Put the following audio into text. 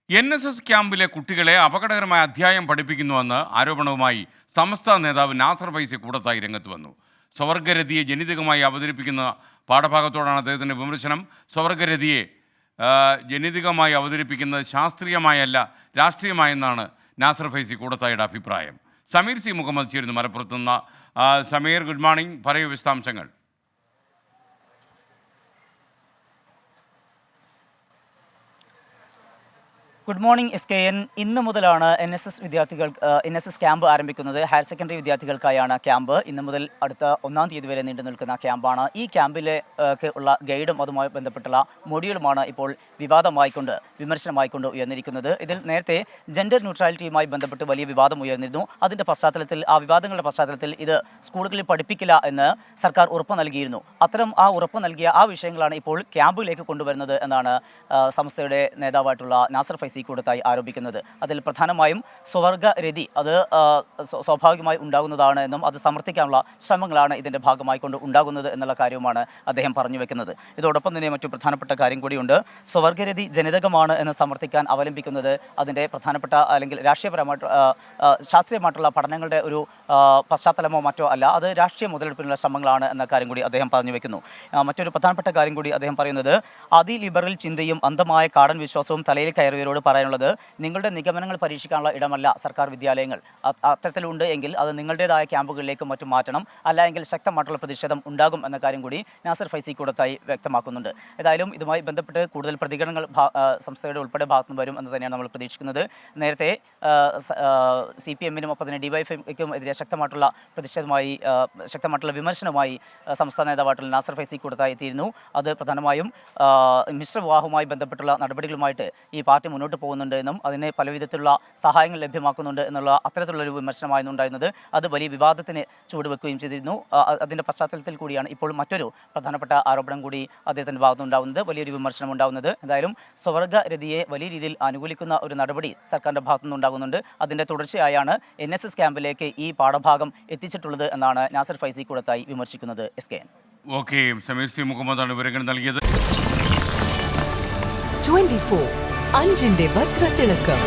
NSS ക്യാമ്പിലെ കുട്ടികളെ അപകടകരമായ അധ്യായം പഠിപ്പിക്കുന്നുവെന്ന് ആരോപണവുമായി സമസ്ത നേതാവ് നാസർ ഫൈസി കൂടത്തായി രംഗത്ത് വന്നു. സ്വർഗരതിയെ ജനിതകമായി അവതരിപ്പിക്കുന്ന പാഠഭാഗത്തോടാണ് അദ്ദേഹത്തിൻ്റെ വിമർശനം. സ്വർഗരതിയെ ജനിതകമായി അവതരിപ്പിക്കുന്നത് ശാസ്ത്രീയമായല്ല രാഷ്ട്രീയമായെന്നാണ് നാസർ ഫൈസി കൂടത്തായിയുടെ അഭിപ്രായം. സമീർ സി മുഹമ്മദ് ചേരുന്നു മലപ്പുറത്തുനിന്ന്. Sameer, good morning. പറയൂ വിശദാംശങ്ങൾ. Good morning SKN. ഇന്ന് മുതലാണ് NSS ക്യാമ്പ് ആരംഭിക്കുന്നത്. ഹയർ സെക്കൻഡറി വിദ്യാർത്ഥികൾക്കായാണ് ക്യാമ്പ്. ഇന്ന് മുതൽ അടുത്ത 1-ാം തീയതി വരെ നീണ്ടു നിൽക്കുന്ന ക്യാമ്പാണ്. ഈ ക്യാമ്പിലേക്ക് ഉള്ള ഗൈഡും അതുമായി ബന്ധപ്പെട്ടുള്ള മൊഡ്യൂളുമാണ് ഇപ്പോൾ വിമർശനമായിക്കൊണ്ട് ഉയർന്നിരിക്കുന്നത്. ഇതിൽ നേരത്തെ ജെൻഡർ ന്യൂട്രാലിറ്റിയുമായി ബന്ധപ്പെട്ട് വലിയ വിവാദം ഉയർന്നിരുന്നു. അതിൻ്റെ പശ്ചാത്തലത്തിൽ, ആ വിവാദങ്ങളുടെ പശ്ചാത്തലത്തിൽ ഇത് സ്കൂളുകളിൽ പഠിപ്പിക്കില്ല എന്ന് സർക്കാർ ഉറപ്പ് നൽകിയിരുന്നു. അത്തരം ഉറപ്പ് നൽകിയ വിഷയങ്ങളാണ് ഇപ്പോൾ ക്യാമ്പിലേക്ക് കൊണ്ടുവരുന്നത് എന്നാണ് സംസ്ഥയുടെ നേതാവായിട്ടുള്ള നാസർ ഫൈസി കൂടത്തായി ആരോപിക്കുന്നത്. അതിൽ പ്രധാനമായും സ്വർഗരതി അത് സ്വാഭാവികമായി ഉണ്ടാകുന്നതാണ് എന്നും അത് സമർത്ഥിക്കാനുള്ള ശ്രമങ്ങളാണ് ഇതിൻ്റെ ഭാഗമായിക്കൊണ്ട് ഉണ്ടാകുന്നത് എന്നുള്ള കാര്യവുമാണ് അദ്ദേഹം പറഞ്ഞു വെക്കുന്നത്. ഇതോടൊപ്പം തന്നെ മറ്റു പ്രധാനപ്പെട്ട കാര്യം കൂടിയുണ്ട്. സ്വർഗരതി ജനിതകമാണ് എന്ന് സമർത്ഥിക്കാൻ അവലംബിക്കുന്നത് അതിൻ്റെ പ്രധാനപ്പെട്ട അല്ലെങ്കിൽ ശാസ്ത്രീയമായിട്ടുള്ള പഠനങ്ങളുടെ ഒരു പശ്ചാത്തലമോ മറ്റോ അല്ല, അത് രാഷ്ട്രീയ മുതലെടുപ്പിനുള്ള ശ്രമങ്ങളാണ് എന്ന കാര്യം കൂടി അദ്ദേഹം പറഞ്ഞു വെക്കുന്നു. മറ്റൊരു പ്രധാനപ്പെട്ട കാര്യം കൂടി അദ്ദേഹം പറയുന്നത്, അതിലിബറൽ ചിന്തയും അന്ധമായ കാടൻ വിശ്വാസവും തലയിൽ കയറിയവരോട് പറയാനുള്ളത്, നിങ്ങളുടെ നിഗമനങ്ങൾ പരീക്ഷിക്കാനുള്ള ഇടമല്ല സർക്കാർ വിദ്യാലയങ്ങൾ. അത്തരത്തിലുണ്ട് എങ്കിൽ അത് നിങ്ങളുടേതായ ക്യാമ്പുകളിലേക്കും മറ്റും മാറ്റണം, അല്ല എങ്കിൽ ശക്തമായിട്ടുള്ള പ്രതിഷേധം ഉണ്ടാകും എന്ന കാര്യം കൂടി നാസർ ഫൈസി കൂടത്തായി വ്യക്തമാക്കുന്നുണ്ട്. ഏതായാലും ഇതുമായി ബന്ധപ്പെട്ട് കൂടുതൽ പ്രതികരണങ്ങൾ സംസ്ഥയുടെ ഉൾപ്പെടെ ഭാഗത്തുനിന്ന് വരും എന്ന് തന്നെയാണ് നമ്മൾ പ്രതീക്ഷിക്കുന്നത്. നേരത്തെ CPM-നും ഒപ്പം തന്നെ DYFIക്കും എതിരെ ശക്തമായിട്ടുള്ള വിമർശനവുമായി സംസ്ഥാന നേതാവായിട്ടുള്ള നാസർ ഫൈസി കൂടത്തായി എത്തിയിരുന്നു. അത് പ്രധാനമായും മിശ്ര വിവാഹവുമായി ബന്ധപ്പെട്ടുള്ള നടപടികളുമായിട്ട് ഈ പാർട്ടി മുന്നോട്ട് പോകുന്നുണ്ട് എന്നും അതിന് പലവിധത്തിലുള്ള സഹായങ്ങൾ ലഭ്യമാക്കുന്നുണ്ട് എന്നുള്ള അത്തരത്തിലുള്ളൊരു വിമർശനമായിരുന്നു ഉണ്ടായിരുന്നത്. അത് വലിയ വിവാദത്തിന് ചുവടുവെക്കുകയും ചെയ്തിരുന്നു. അതിൻ്റെ പശ്ചാത്തലത്തിൽ കൂടിയാണ് ഇപ്പോൾ മറ്റൊരു പ്രധാനപ്പെട്ട ആരോപണം കൂടി അദ്ദേഹത്തിൻ്റെ ഭാഗത്തുനിന്നുണ്ടാകുന്നത്, വലിയൊരു വിമർശനം ഉണ്ടാകുന്നത്. എന്തായാലും സ്വർഗരതിയെ വലിയ രീതിയിൽ അനുകൂലിക്കുന്ന ഒരു നടപടി സർക്കാരിൻ്റെ ഭാഗത്തുനിന്നുണ്ടാകുന്നുണ്ട്. അതിൻ്റെ തുടർച്ചയായാണ് NSS ക്യാമ്പിലേക്ക് ഈ പാഠഭാഗം എത്തിച്ചിട്ടുള്ളത് എന്നാണ് നാസർ ഫൈസി കൂടത്തായി വിമർശിക്കുന്നത്. SKN. ഓക്കെ, സമീർ സി മുഹമ്മദാണ് വിവരങ്ങൾ നൽകിയത്. 24 അഞ്ചിന്റെ വജ്രത്തിളക്കം.